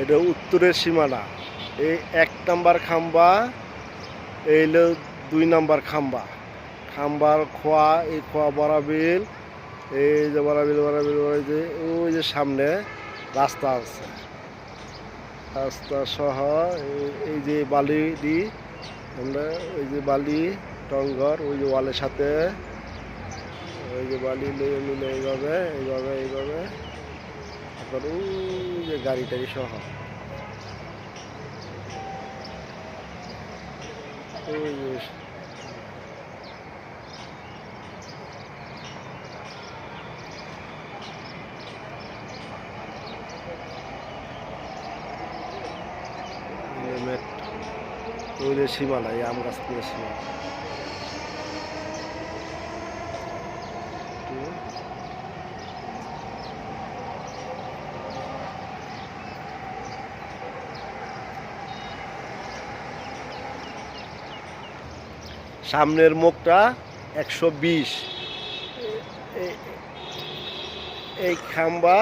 এটা উত্তরের সীমানা। এই ১ নাম্বার খাম্বা, এই হলো ২ নাম্বার খাম্বা। খাম্বার খোয়া, এই খোয়া বড়াবিল, এই যে বড়াবিল ওই যে সামনে রাস্তা আছে, রাস্তা সহ এই যে বালি দি আমরা, ওই যে বালি টঙ্গর, ওই যে ওয়ালের সাথে ওই যে বালি মিলে এইভাবে এইভাবে এইভাবে, তারপর ওই যে গাড়ি টাড়ি সহ ওই যে ওই যে সীমানা, এই আম গাছগুলোর সীমানা। সামনের মুখটা ১২০, এই খাম্বা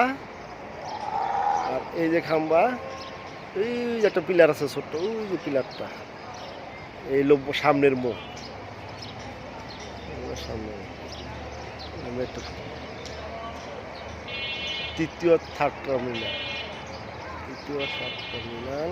আর এই যে খাম্বা, এই যে একটা পিলার আছে ছোট্ট, ওই যে পিলারটা, এই লোক সামনের মুখ, সামনে তৃতীয় থার্ড টার্মিনাল, তৃতীয় থার্ড টার্মিনাল।